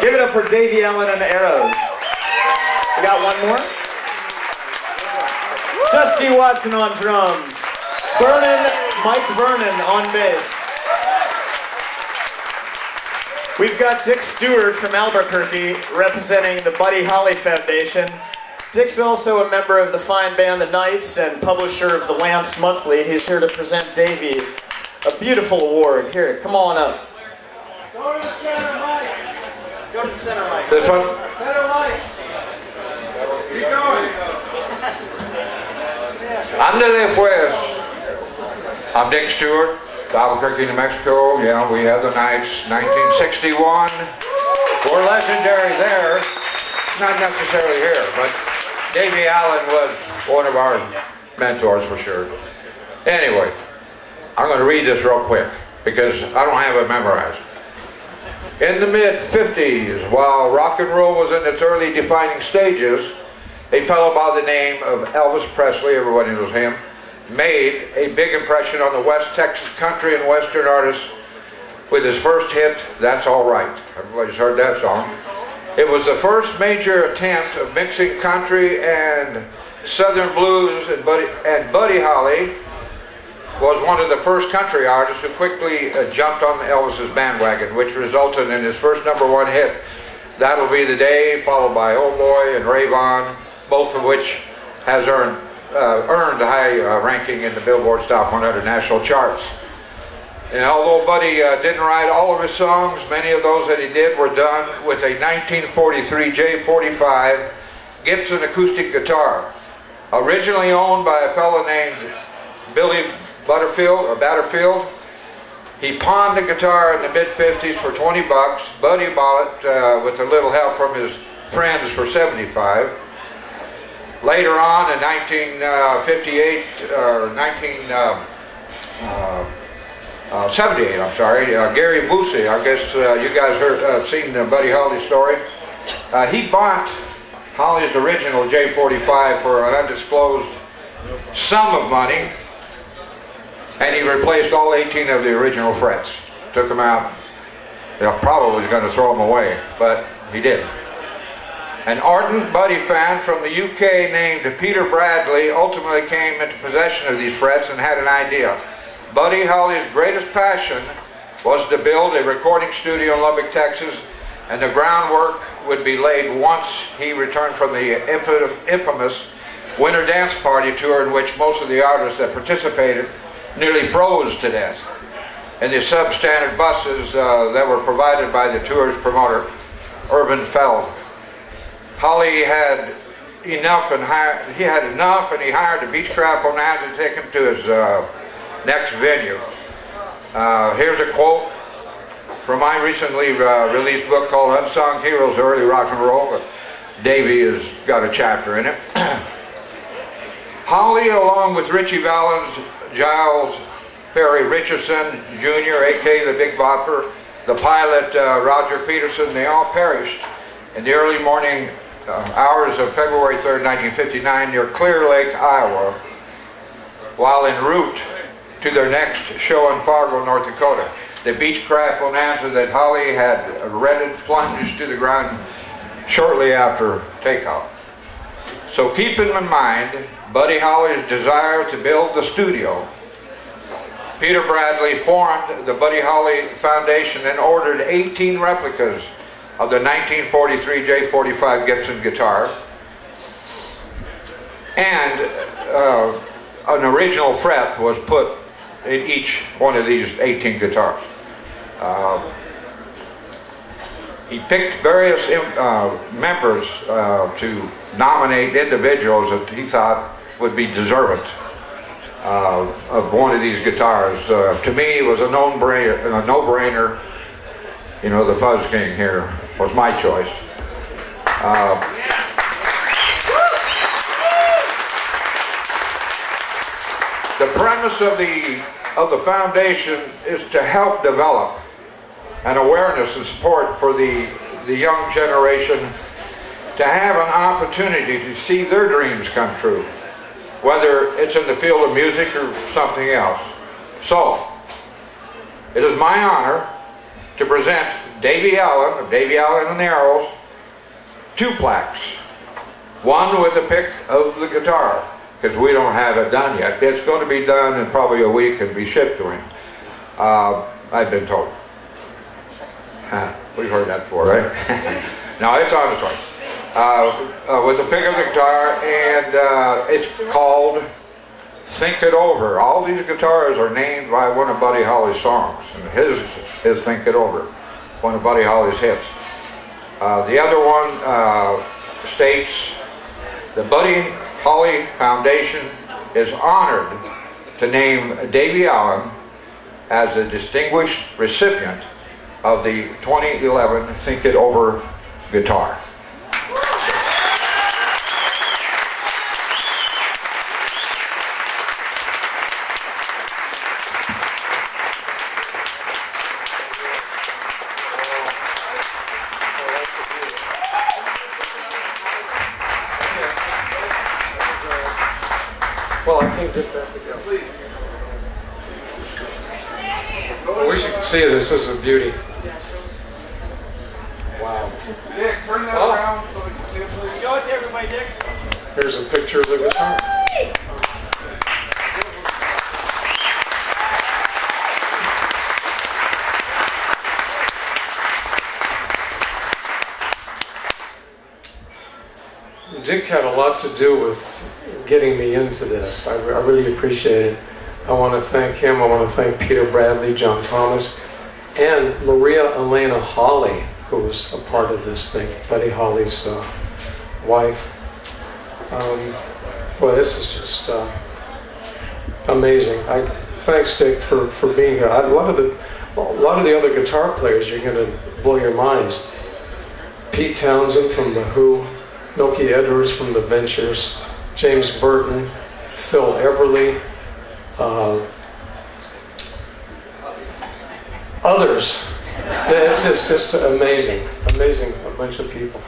Give it up for Davie Allan and the Arrows. We got one more. Dusty Watson on drums. Mike Vernon on bass. We've got Dick Stewart from Albuquerque representing the Buddy Holly Foundation. Dick's also a member of the fine band The Knights and publisher of the Lance Monthly. He's here to present Davie a beautiful award. Here, come on up. Go to the center, Mike. Go to the center, Mike. This one? Better light. Keep going. Andale pues. I'm Dick Stewart, Albuquerque, New Mexico. Yeah, we have the Knights, 1961. We're legendary there. Not necessarily here, but Davie Allan was one of our mentors for sure. Anyway, I'm going to read this real quick because I don't have it memorized. In the mid-50s, while rock and roll was in its early defining stages, a fellow by the name of Elvis Presley, everybody knows him, made a big impression on the West Texas country and western artists with his first hit, That's All Right. Everybody's heard that song. It was the first major attempt of mixing country and southern blues, and Buddy Holly was one of the first country artists who quickly jumped on Elvis's bandwagon, which resulted in his first #1 hit, That'll Be the Day, followed by Oh Boy and Rave On, both of which has earned a high ranking in the Billboard Top 100 national charts. And although Buddy didn't write all of his songs, many of those that he did were done with a 1943 J45 Gibson acoustic guitar, originally owned by a fellow named Billy Batterfield. He pawned the guitar in the mid-50s for 20 bucks. Buddy bought it with a little help from his friends for 75. Later on in 1978, or 1978, I'm sorry, Gary Busey, I guess you guys seen Buddy Holly's story. He bought Holly's original J45 for an undisclosed sum of money, and he replaced all 18 of the original frets. Took them out. Probably was going to throw them away, but he didn't. An ardent Buddy fan from the UK named Peter Bradley ultimately came into possession of these frets and had an idea. Buddy Holly's greatest passion was to build a recording studio in Lubbock, Texas, and the groundwork would be laid once he returned from the infamous Winter Dance Party tour, in which most of the artists that participated nearly froze to death in the substandard buses that were provided by the tour's promoter, Irvin Feld. Holly had enough, and he hired the Beechcraft Bonanza to take him to his next venue. Here's a quote from my recently released book called Unsung Heroes of Early Rock and Roll, but Davie has got a chapter in it. Holly, along with Ritchie Valens, Giles Perry Richardson Jr., a.k.a. the Big Bopper, the pilot Roger Peterson, they all perished in the early morning hours of February 3rd, 1959 near Clear Lake, Iowa, while en route to their next show in Fargo, North Dakota. The Beechcraft Bonanza that Holly had rented plunged to the ground shortly after takeoff. So keeping in mind Buddy Holly's desire to build the studio, Peter Bradley formed the Buddy Holly Foundation and ordered 18 replicas of the 1943 J45 Gibson guitar and an original fret was put in each one of these 18 guitars. He picked various members to nominate individuals that he thought would be deserving of one of these guitars. To me, it was a no-brainer. You know, the Fuzz King here was my choice. The premise of the foundation is to help develop an awareness and support for the young generation to have an opportunity to see their dreams come true, whether it's in the field of music or something else. So, it is my honor to present Davie Allan of Davie Allan and the Arrows 2 plaques. One with a pic of the guitar, because we don't have it done yet. It's going to be done in probably a week and be shipped to him. I've been told. We've heard that before, right? No, it's on its way. With a pic of the guitar, and it's called Think It Over. All these guitars are named by one of Buddy Holly's songs, and his is Think It Over, one of Buddy Holly's hits. The other one states, the Buddy Holly Foundation is honored to name Davie Allan as a distinguished recipient of the 2011 Think It Over guitar. Well, I can't get that together. I wish you could see this. This is a beauty. Wow. Dick, turn that around so we can see it, please. Show it to everybody, Dick. Here's a picture of the guitar. Dick had a lot to do with getting me into this. I really appreciate it. I want to thank him. I want to thank Peter Bradley, John Thomas, and Maria Elena Holly, who was a part of this thing, Buddy Holly's wife. Boy, this is just amazing. Thanks, Dick, for being here. A lot of the other guitar players, you're going to blow your minds. Pete Townsend from The Who, Milky Edwards from The Ventures, James Burton, Phil Everly, others. It's just amazing, a bunch of people.